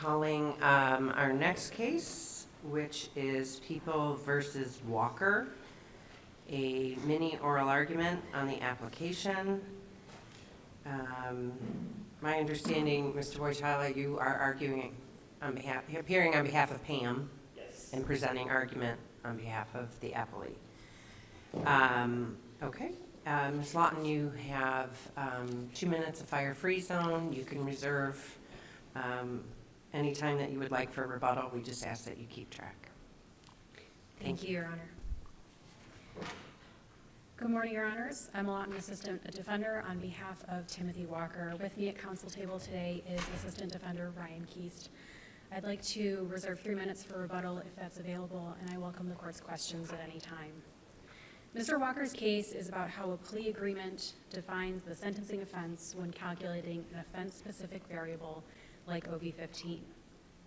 calling our next case, which is People versus Walker, a mini oral argument on the application. My understanding, Mr. Wojtala, you are arguing on behalf, appearing on behalf of Pam. Yes. And presenting argument on behalf of the appellee. Okay. Ms. Lawton, you have 2 minutes of fire-free zone. You can reserve any time that you would like for rebuttal. We just ask that you keep track. Thank you, Your Honor. Good morning, Your Honors. I'm Lawton, Assistant Defender on behalf of Timothy Walker. With me at council table today is Assistant Defender Ryan Keast. I'd like to reserve 3 minutes for rebuttal if that's available, and I welcome the court's questions at any time. Mr. Walker's case is about how a plea agreement defines the sentencing offense when calculating an offense-specific variable like OV-15.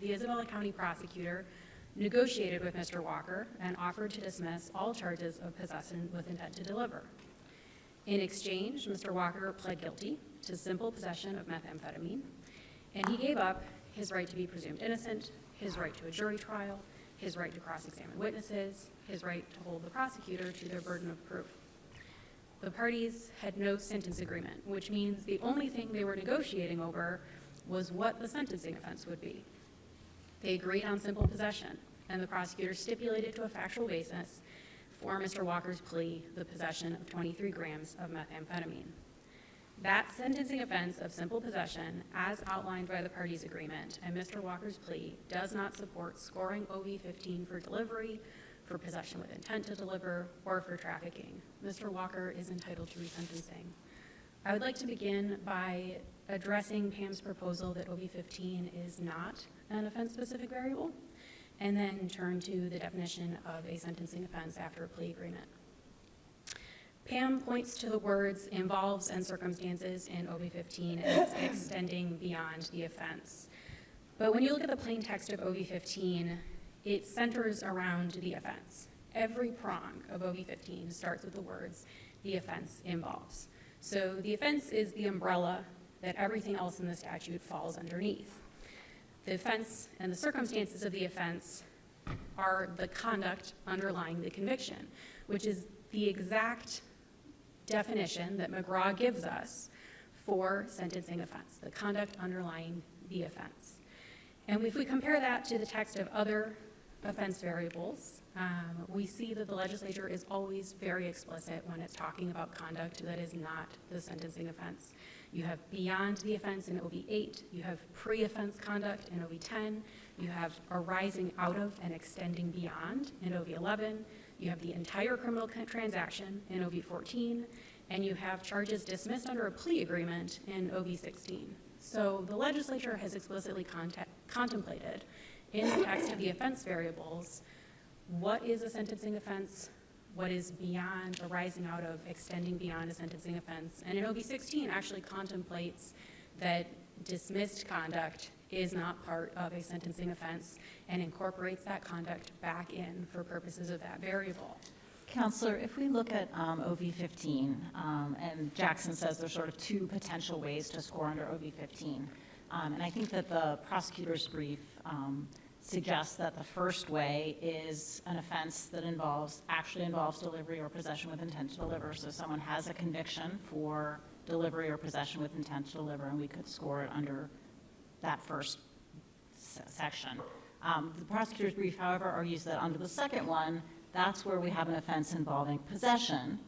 The Isabella County prosecutor negotiated with Mr. Walker and offered to dismiss all charges of possession with intent to deliver. In exchange, Mr. Walker pled guilty to simple possession of methamphetamine, and he gave up his right to be presumed innocent, his right to a jury trial, his right to cross-examine witnesses, his right to hold the prosecutor to their burden of proof. The parties had no sentence agreement, which means the only thing they were negotiating over was what the sentencing offense would be. They agreed on simple possession, and the prosecutor stipulated to a factual basis for Mr. Walker's plea the possession of 23 grams of methamphetamine. That sentencing offense of simple possession, as outlined by the parties' agreement and Mr. Walker's plea, does not support scoring OV-15 for delivery, for possession with intent to deliver, or for trafficking. Mr. Walker is entitled to resentencing. I would like to begin by addressing Pam's proposal that OV-15 is not an offense-specific variable, and then turn to the definition of a sentencing offense after a plea agreement. Pam points to the words involves and circumstances in OV-15 as extending beyond the offense. But when you look at the plain text of OV-15, it centers around the offense. Every prong of OV-15 starts with the words, the offense involves. So the offense is the umbrella that everything else in the statute falls underneath. The offense and the circumstances of the offense are the conduct underlying the conviction, which is the exact definition that McGraw gives us for sentencing offense, the conduct underlying the offense. And if we compare that to the text of other offense variables, we see that the legislature is always very explicit when it's talking about conduct that is not the sentencing offense. You have beyond the offense in OV-8, you have pre-offense conduct in OV-10, you have arising out of and extending beyond in OV-11, you have the entire criminal transaction in OV-14, and you have charges dismissed under a plea agreement in OV-16. So the legislature has explicitly contemplated in the text of the offense variables what is a sentencing offense, what is beyond, arising out of, extending beyond a sentencing offense. And in OV-16 actually contemplates that dismissed conduct is not part of a sentencing offense and incorporates that conduct back in for purposes of that variable. Counselor, if we look at OV-15, and Jackson says there's sort of two potential ways to score under OV-15, and I think that the prosecutor's brief suggests that the first way is an offense that actually involves delivery or possession with intent to deliver. So someone has a conviction for delivery or possession with intent to deliver, and we could score it under that first section. The prosecutor's brief, however, argues that under the second one, that's where we have an offense involving possession,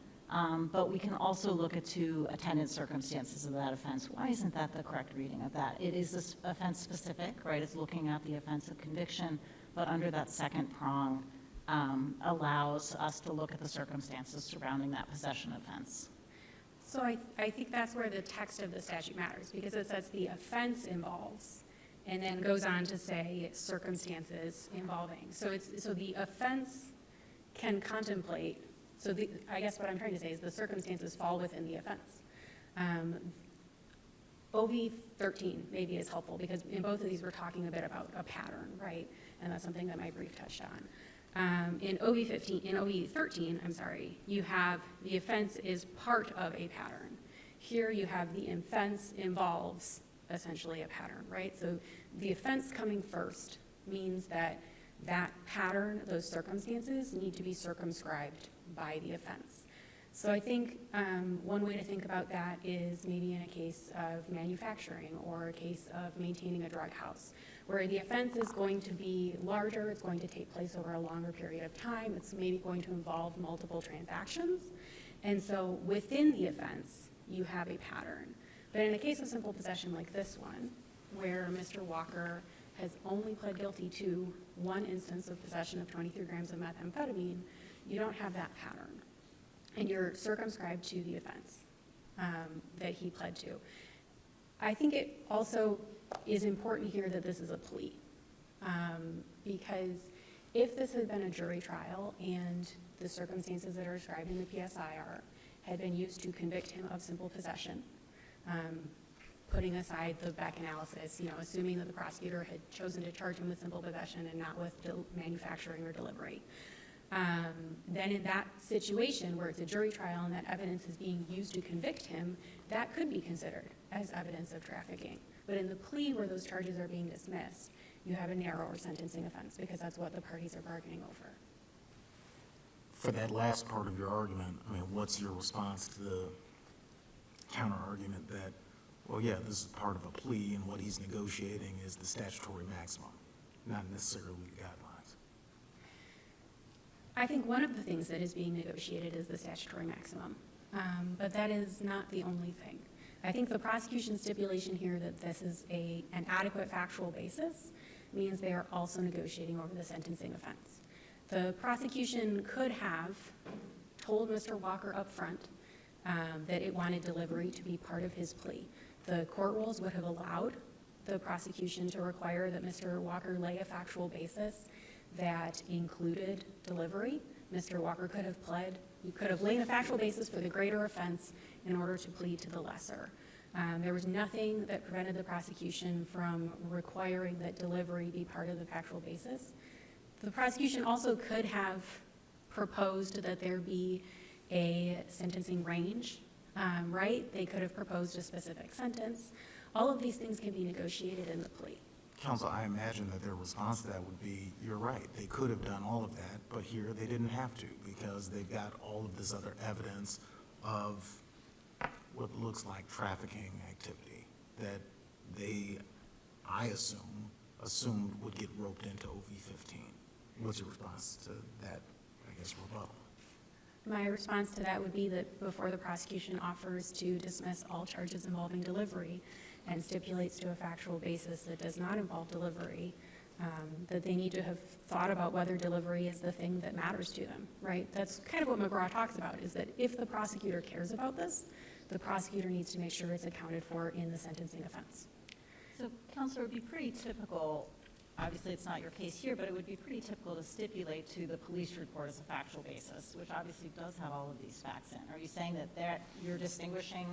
but we can also look at two attendant circumstances of that offense. Why isn't that the correct reading of that? It is this offense specific, right? It's looking at the offense of conviction, but under that second prong allows us to look at the circumstances surrounding that possession offense. So I think that's where the text of the statute matters, because it says the offense involves, and then goes on to say circumstances involving. So the offense can contemplate. So I guess what I'm trying to say is the circumstances fall within the offense. OV-13 maybe is helpful because in both of these we're talking a bit about a pattern, right? And that's something that my brief touched on. In OV-13, you have the offense is part of a pattern. Here you have the offense involves essentially a pattern, right? So the offense coming first means that that pattern, those circumstances need to be circumscribed by the offense. So I think one way to think about that is maybe in a case of manufacturing or a case of maintaining a drug house, where the offense is going to be larger, it's going to take place over a longer period of time, it's maybe going to involve multiple transactions. And so within the offense, you have a pattern. But in a case of simple possession like this one, where Mr. Walker has only pled guilty to one instance of possession of 23 grams of methamphetamine, you don't have that pattern. And you're circumscribed to the offense that he pled to. I think it also is important here that this is a plea, because if this had been a jury trial and the circumstances that are described in the PSIR had been used to convict him of simple possession, putting aside the back analysis, assuming that the prosecutor had chosen to charge him with simple possession and not with manufacturing or delivery, then in that situation where it's a jury trial and that evidence is being used to convict him, that could be considered as evidence of trafficking. But in the plea where those charges are being dismissed, you have a narrower sentencing offense because that's what the parties are bargaining over. For that last part of your argument, what's your response to the counter-argument that, well, yeah, this is part of a plea and what he's negotiating is the statutory maximum, not necessarily the guidelines? I think one of the things that is being negotiated is the statutory maximum, but that is not the only thing. I think the prosecution's stipulation here that this is an adequate factual basis means they are also negotiating over the sentencing offense. The prosecution could have told Mr. Walker up front that it wanted delivery to be part of his plea. The court rules would have allowed the prosecution to require that Mr. Walker lay a factual basis that included delivery. Mr. Walker could have laid a factual basis for the greater offense in order to plead to the lesser. There was nothing that prevented the prosecution from requiring that delivery be part of the factual basis. The prosecution also could have proposed that there be a sentencing range, right? They could have proposed a specific sentence. All of these things can be negotiated in the plea. Counsel, I imagine that their response to that would be, you're right, they could have done all of that, but here they didn't have to because they've got all of this other evidence of what looks like trafficking activity that they, I assumed would get roped into OV-15. What's your response to that, rebuttal? My response to that would be that before the prosecution offers to dismiss all charges involving delivery and stipulates to a factual basis that does not involve delivery, that they need to have thought about whether delivery is the thing that matters to them, right? That's kind of what McGraw talks about, is that if the prosecutor cares about this, the prosecutor needs to make sure it's accounted for in the sentencing offense. So, Counselor, it would be pretty typical, obviously it's not your case here, but it would be pretty typical to stipulate to the police report as a factual basis, which obviously does have all of these facts in. Are you saying that you're distinguishing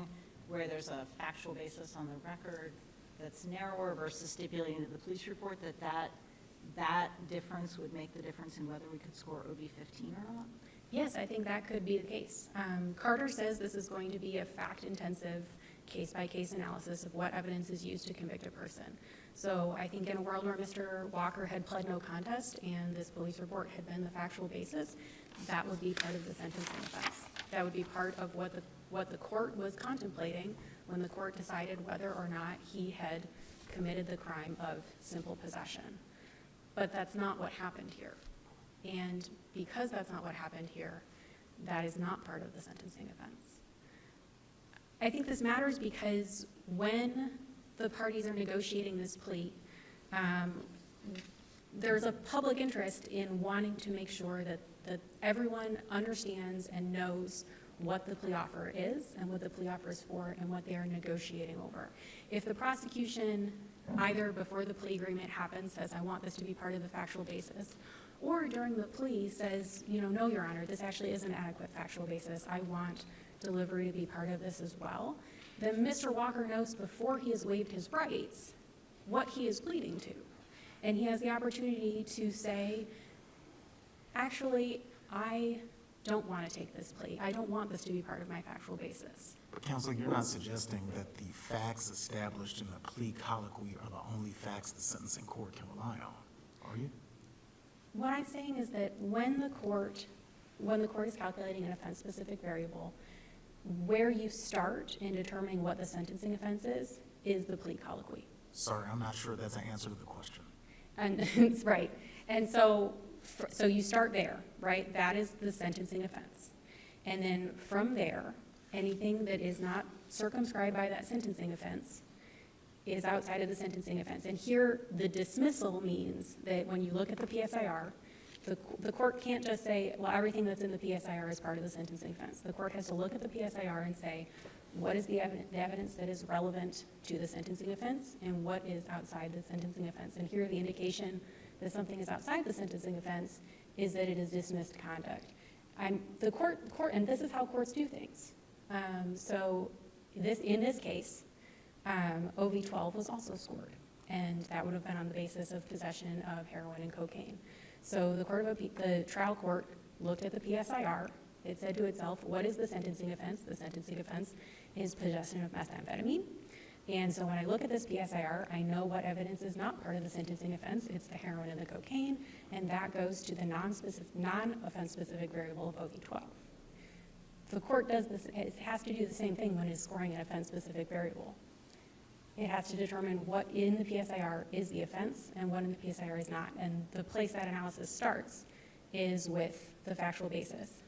where there's a factual basis on the record that's narrower versus stipulating to the police report that difference would make the difference in whether we could score OV-15 or not? Yes, I think that could be the case. Carter says this is going to be a fact-intensive, case-by-case analysis of what evidence is used to convict a person. So I think in a world where Mr. Walker had pled no contest and this police report had been the factual basis, that would be part of the sentencing offense. That would be part of what the court was contemplating when the court decided whether or not he had committed the crime of simple possession. But that's not what happened here. And because that's not what happened here, that is not part of the sentencing offense. I think this matters because when the parties are negotiating this plea, there's a public interest in wanting to make sure that everyone understands and knows what the plea offer is and what the plea offer is for and what they are negotiating over. If the prosecution, either before the plea agreement happens, says, I want this to be part of the factual basis, or during the plea says, no, Your Honor, this actually is an adequate factual basis. I want delivery to be part of this as well. Then Mr. Walker knows before he has waived his rights what he is pleading to. And he has the opportunity to say, actually, I don't want to take this plea. I don't want this to be part of my factual basis. But counsel, you're not suggesting that the facts established in the plea colloquy are the only facts the sentencing court can rely on, are you? What I'm saying is that when the court is calculating an offense-specific variable, where you start in determining what the sentencing offense is the plea colloquy. Sorry, I'm not sure that's an answer to the question. And it's right. And so you start there, right? That is the sentencing offense. And then from there, anything that is not circumscribed by that sentencing offense is outside of the sentencing offense. And here, the dismissal means that when you look at the PSIR, the court can't just say, well, everything that's in the PSIR is part of the sentencing offense. The court has to look at the PSIR and say, what is the evidence that is relevant to the sentencing offense and what is outside the sentencing offense? And here, the indication that something is outside the sentencing offense is that it is dismissed conduct. The court, and this is how courts do things. In this case, OV-12 was also scored, and that would have been on the basis of possession of heroin and cocaine. So the trial court looked at the PSIR. It said to itself, what is the sentencing offense? The sentencing offense is possession of methamphetamine. And so when I look at this PSIR, I know what evidence is not part of the sentencing offense. It's the heroin and the cocaine, and that goes to the non-offense specific variable of OV-12. The court does this, it has to do the same thing when it's scoring an offense-specific variable. It has to determine what in the PSIR is the offense and what in the PSIR is not. And the place that analysis starts is with the factual basis.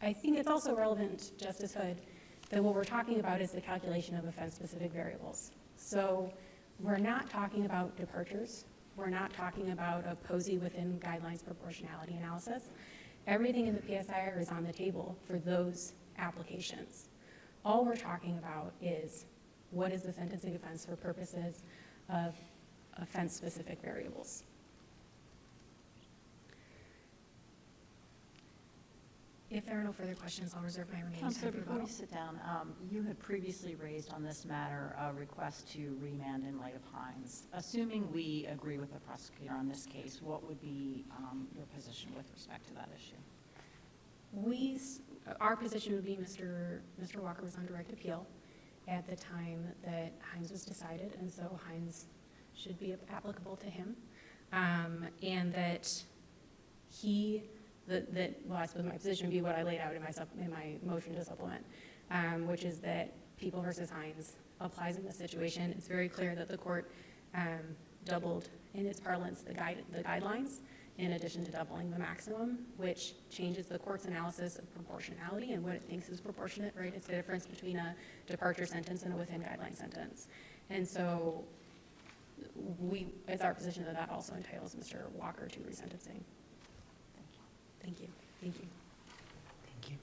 I think it's also relevant, Justice Hood, that what we're talking about is the calculation of offense-specific variables. So we're not talking about departures. We're not talking about a POSI within guidelines proportionality analysis. Everything in the PSIR is on the table for those applications. All we're talking about is what is the sentencing offense for purposes of offense-specific variables. If there are no further questions, I'll reserve my remaining time Counselor, for before rebuttal. you sit down, you had previously raised on this matter a request to remand in light of Hines. Assuming we agree with the prosecutor on this case, what would be your position with respect to that issue? Our position would be Mr. Walker was on direct appeal at the time that Hines was decided, and so Hines should be applicable to him, and that well, I suppose my position would be what I laid out in my motion to supplement, which is that People versus Hines applies in this situation. It's very clear that the court doubled, in its parlance, the guidelines, in addition to doubling the maximum, which changes the court's analysis of proportionality and what it thinks is proportionate, right? It's the difference between a departure sentence and a within guideline sentence. And so it's our position that that also entitles Mr. Walker to resentencing. Thank you. Thank you. Thank you.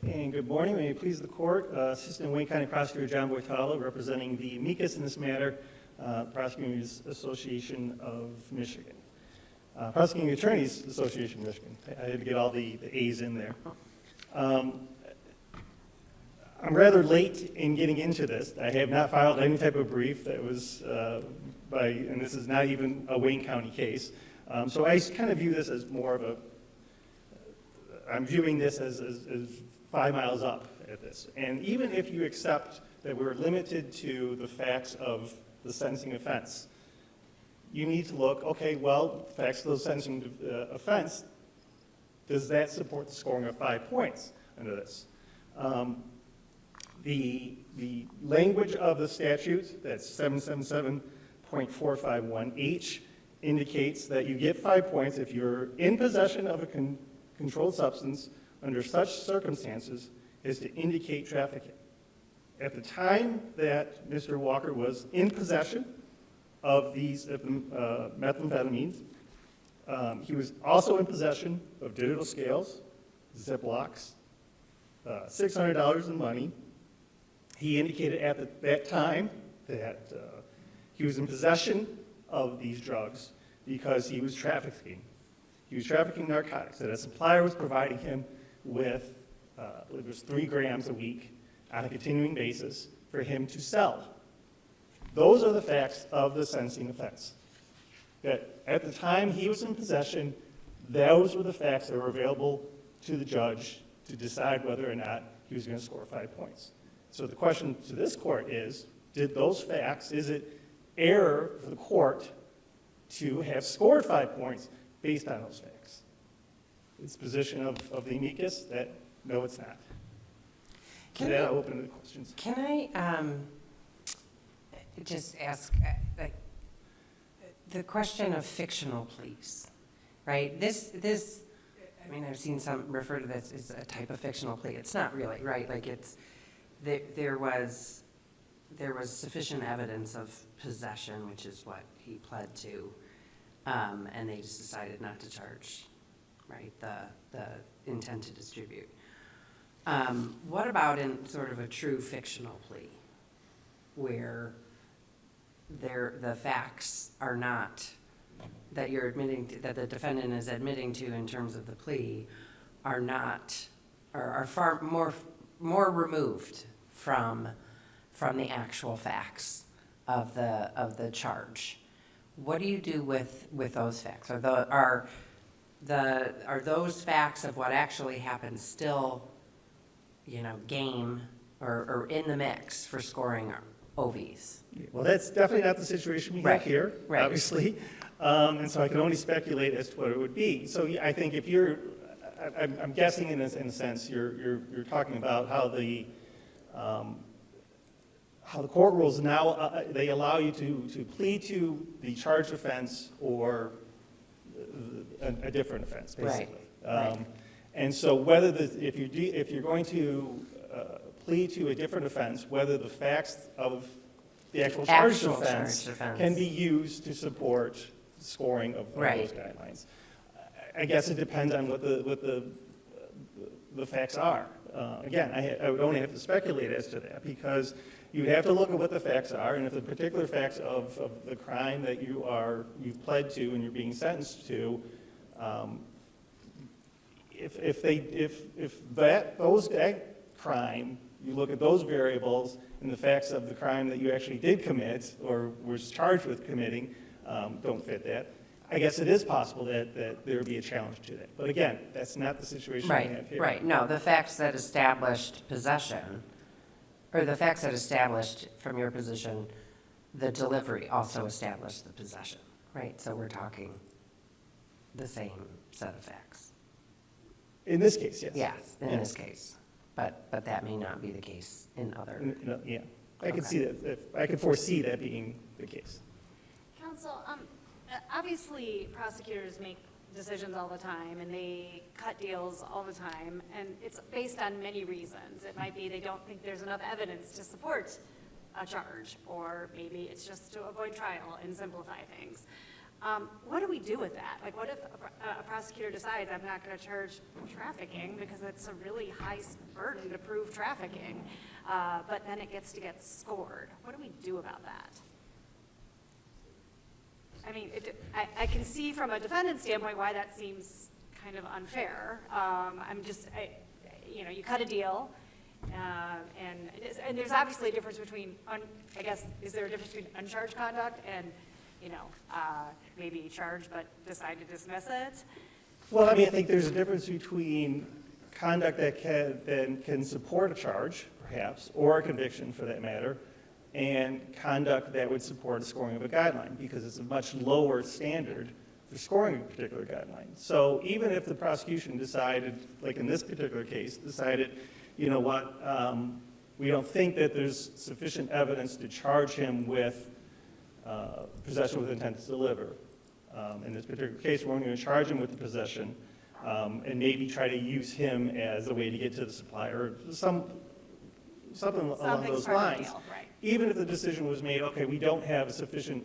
And good morning. May it please the court. Assistant Wayne County Prosecutor John Boitala, representing the Amicus in this matter, Prosecutors Association of Michigan. Prosecuting Attorneys Association of Michigan. I had to get all the A's in there. I'm rather late in getting into this. I have not filed any type of brief that was and this is not even a Wayne County case. So I kind of view this as more of I'm viewing this as 5 miles up at this. And even if you accept that we're limited to the facts of the sentencing offense, you need to look, okay, well, facts of the sentencing offense, does that support the scoring of 5 points under this? The language of the statute, that's 777.451H, indicates that you get 5 points if you're in possession of a controlled substance under such circumstances as to indicate trafficking. At the time that Mr. Walker was in possession of these methamphetamines, he was also in possession of digital scales, Ziplocs, $600 in money. He indicated at that time that he was in possession of these drugs because he was trafficking. He was trafficking narcotics, that a supplier was providing him with, it was 3 grams a week on a continuing basis for him to sell. Those are the facts of the sentencing offense. That at the time he was in possession, those were the facts that were available to the judge to decide whether or not he was going to score 5 points. So the question to this court is, did those facts, is it error for the court to have scored 5 points based on those facts? It's position of the amicus that, no, it's not. Can With that, I- I'll open to the questions. Can I just ask, the question of fictional pleas, right? This, I mean, I've seen some refer to this as a type of fictional plea. It's not really, right? Like it's, there was sufficient evidence of possession, which is what he pled to, and they just decided not to charge, right, the intent to distribute. What about in sort of a true fictional plea, where the facts are not, that you're admitting to, that the defendant is admitting to in terms of the plea, are not, or are far more removed from the actual facts of the charge? What do you do with those facts? Are those facts of what actually happened still, game or in the mix for scoring OVs? Well, that's definitely not the situation we Right, have here, right. obviously. And so I can only speculate as to what it would be. So I think if you're, I'm guessing in a sense, you're talking about how the court rules now, they allow you to plead to the charged offense or a different offense, basically. Right. And so whether if you're going to plead to a different offense, whether the facts of the actual charged offense can be used to support the scoring of Right. those guidelines. I guess it depends on what the facts are. Again, I would only have to speculate as to that, because you'd have to look at what the facts are, and if the particular facts of the crime that you've pled to and you're being sentenced to, that crime, you look at those variables and the facts of the crime that you actually did commit or was charged with committing don't fit that, I guess it is possible that there would be a challenge to that. But again, that's not the situation we have here. Right, no, the facts that established possession, or the facts that established, from your position, the delivery also established the possession, right? So we're talking the same set of facts. In this case, yes. Yes, in Yes. this case, but that may not be the case in other. Yeah, I could Okay. see that, I could foresee that being the case. Counsel, obviously prosecutors make decisions all the time and they cut deals all the time, and it's based on many reasons. It might be they don't think there's enough evidence to support a charge, or maybe it's just to avoid trial and simplify things. What do we do with that? Like, what if a prosecutor decides, I'm not going to charge trafficking because it's a really high burden to prove trafficking, but then it gets to get scored? What do we do about that? I mean, I can see from a defendant's standpoint why that seems kind of unfair. You cut a deal, and there's obviously a difference between, I guess, is there a difference between uncharged conduct and, maybe charged but decide to dismiss it? Well, I mean, I think there's a difference between conduct that can support a charge, perhaps, or a conviction for that matter, and conduct that would support a scoring of a guideline, because it's a much lower standard for scoring a particular guideline. So even if the prosecution decided, like in this particular case, decided, you know what, we don't think that there's sufficient evidence to charge him with possession with intent to deliver. In this particular case, we're only going to charge him with the possession, and maybe try to use him as a way to get to the supplier, something along those lines. Right. Even if the decision was made, okay, we don't have sufficient,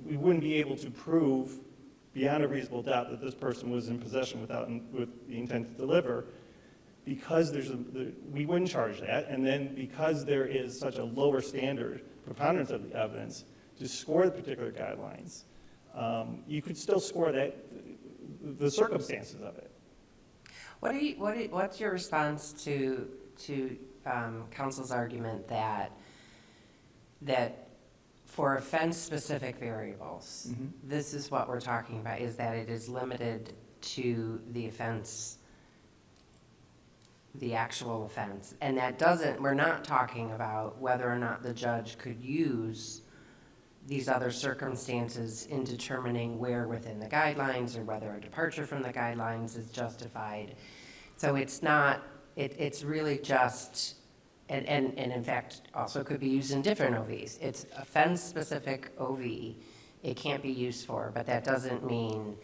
we wouldn't be able to prove beyond a reasonable doubt that this person was in possession with the intent to deliver, because we wouldn't charge that, and then because there is such a lower standard, preponderance of the evidence, to score the particular guidelines, you could still score that, the circumstances of it. What's your response to counsel's argument that for offense-specific variables, this is what we're talking about, is that it is limited to the offense, the actual offense. And that doesn't, we're not talking about whether or not the judge could use these other circumstances in determining where within the guidelines or whether a departure from the guidelines is justified. So it's not, it's really just, and in fact, also could be used in different OVs. It's offense-specific OV. It can't be used for, but that doesn't mean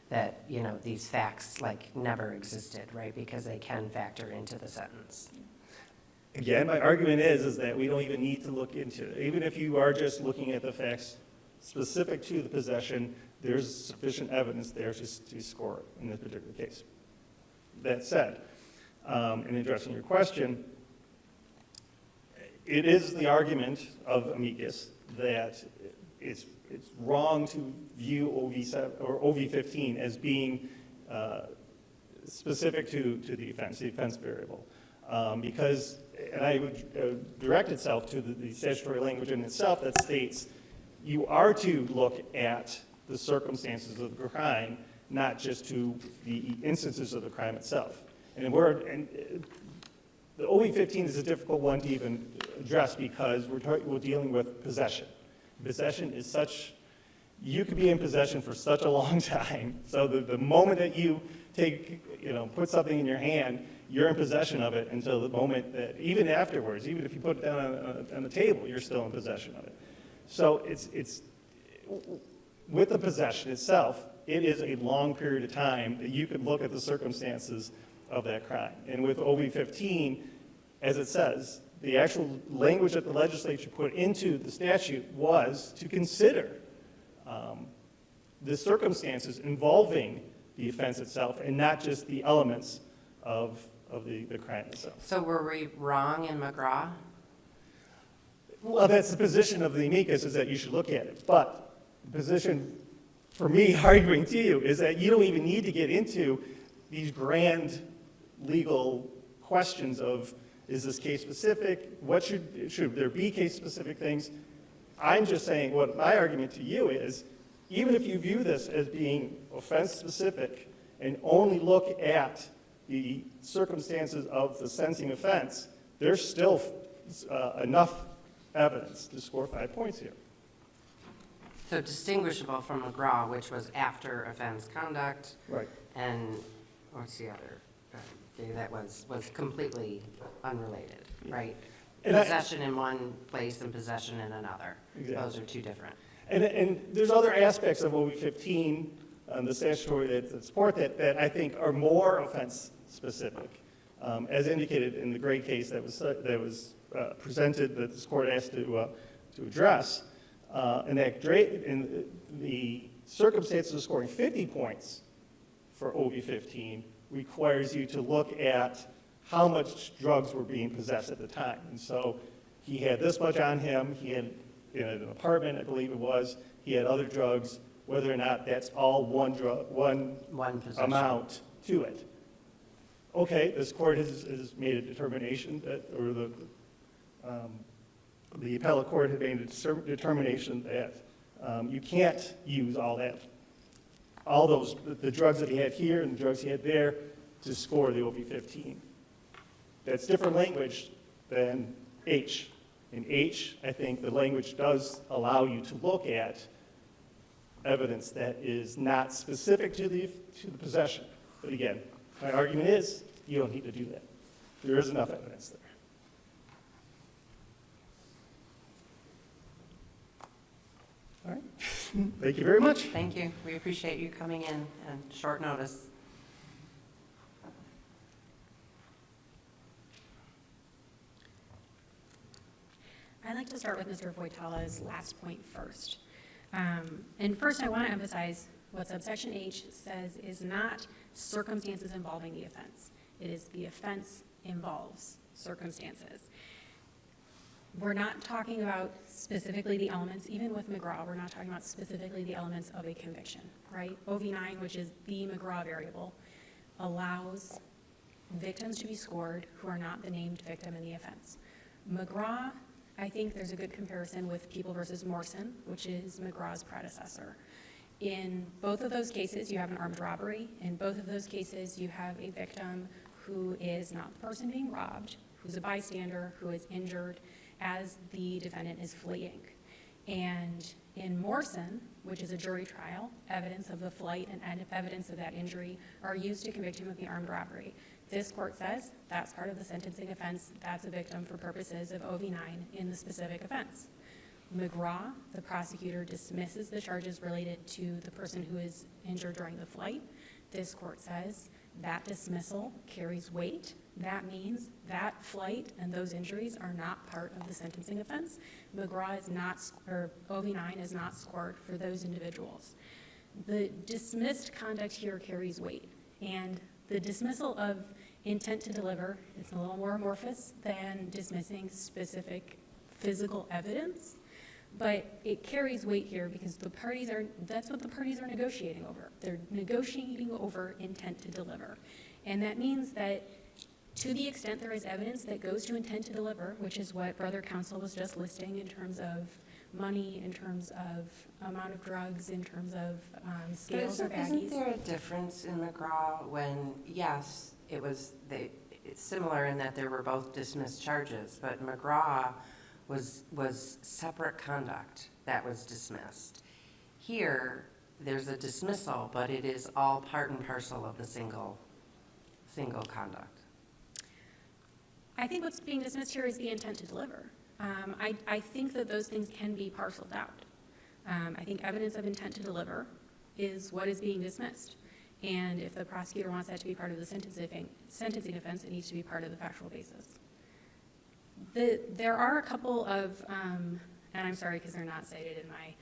that, you know, these facts like never existed, right? Because they can factor into the sentence. Again, my argument is that we don't even need to look into it. Even if you are just looking at the facts specific to the possession, there's sufficient evidence there to score it in this particular case. That said, in addressing your question, it is the argument of Amicus that it's wrong to view OV15 as being specific to the offense variable. Because, and I would direct itself to the statutory language in itself that states you are to look at the circumstances of the crime, not just to the instances of the crime itself. And the OV15 is a difficult one to even address because we're dealing with possession. Possession is such, you could be in possession for such a long time. So the moment that you put something in your hand, you're in possession of it until the moment that, even afterwards, even if you put it down on the table, you're still in possession of it. So it's with the possession itself, it is a long period of time that you could look at the circumstances of that crime. And with OV15, as it says, the actual language that the legislature put into the statute was to consider the circumstances involving the offense itself and not just the elements of the crime itself. So were we wrong in McGraw? Well, that's the position of the amicus, is that you should look at it. But the position, for me, arguing to you, is that you don't even need to get into these grand legal questions of, is this case specific? What should there be case specific things? I'm just saying what my argument to you is, even if you view this as being offense specific and only look at the circumstances of the sentencing offense, there's still enough evidence to score 5 points here. So distinguishable from McGraw, which was after offense conduct. Right. And what's the other? That was completely unrelated, right? And Possession in one place and possession in another. Exactly. Those are two different. And there's other aspects of OV15, the statutory that support that I think are more offense specific, as indicated in the Gray case that was presented that this court asked to address. And the circumstances of scoring 50 points for OV15 requires you to look at how much drugs were being possessed at the time. And so he had this much on him, he had in an apartment, I believe it was, he had other drugs, whether or not that's all one possession amount to it. Okay, this court has made a determination that, or the appellate court had made a determination that you can't use all those, the drugs that he had here and the drugs he had there to score the OV15. That's different language than H. In H, I think the language does allow you to look at evidence that is not specific to the possession. But again, my argument is you don't need to do that. There is enough evidence there. All right. Thank you very much. Thank you. We appreciate you coming in on short notice. I'd like to start with Mr. Voitala's last point first. And first, I want to emphasize what subsection H says is not circumstances involving the offense. It is the offense involves circumstances. We're not talking about specifically the elements, even with McGraw, we're not talking about specifically the elements of a conviction, right? OV9, which is the McGraw variable, allows victims to be scored who are not the named victim in the offense. McGraw I think there's a good comparison with People versus Morrison, which is McGraw's predecessor. In both of those cases, you have an armed robbery. In both of those cases, you have a victim who is not the person being robbed, who's a bystander, who is injured as the defendant is fleeing. And in Morrison, which is a jury trial, evidence of the flight and evidence of that injury are used to convict him of the armed robbery. This court says that's part of the sentencing offense. That's a victim for purposes of OV9 in the specific offense. McGraw, the prosecutor, dismisses the charges related to the person who is injured during the flight. This court says that dismissal carries weight. That means that flight and those injuries are not part of the sentencing offense. McGraw is not, or OV9 is not scored for those individuals. The dismissed conduct here carries weight, and the dismissal of intent to deliver is a little more amorphous than dismissing specific physical evidence, but it carries weight here because that's what the parties are negotiating over. They're negotiating over intent to deliver. And that means that to the extent there is evidence that goes to intent to deliver, which is what Brother Counsel was just listing in terms of money, in terms of amount of drugs, in terms of scales or baggies. Isn't there a difference in McGraw when, yes, it's similar in that there were both dismissed charges, but McGraw was separate conduct that was dismissed. Here, there's a dismissal, but it is all part and parcel of the single conduct. I think what's being dismissed here is the intent to deliver. I think that those things can be parceled out. I think evidence of intent to deliver is what is being dismissed. And if the prosecutor wants that to be part of the sentencing offense, it needs to be part of the factual basis. There are a couple of, and I'm sorry because they're not cited in my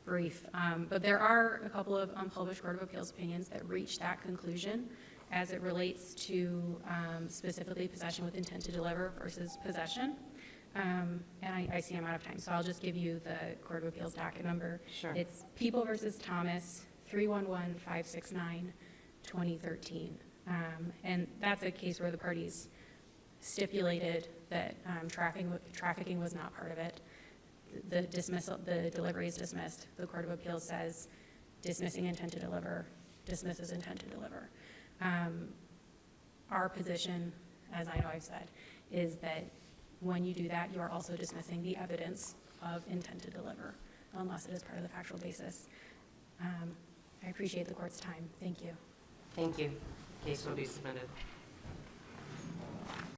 brief, but there are a couple of unpublished Court of Appeals opinions that reach that conclusion as it relates to specifically possession with intent to deliver versus possession. And I see I'm out of time, so I'll just give you the Court of Appeals docket number. Sure. It's People versus Thomas, 311-569, 2013. And that's a case where the parties stipulated that trafficking was not part of it. The delivery is dismissed. The Court of Appeals says dismissing intent to deliver, dismisses intent to deliver. Our position, as I know I've said, is that when you do that, you are also dismissing the evidence of intent to deliver, unless it is part of the factual basis. I appreciate the court's time. Thank you. Thank you. Case will be submitted.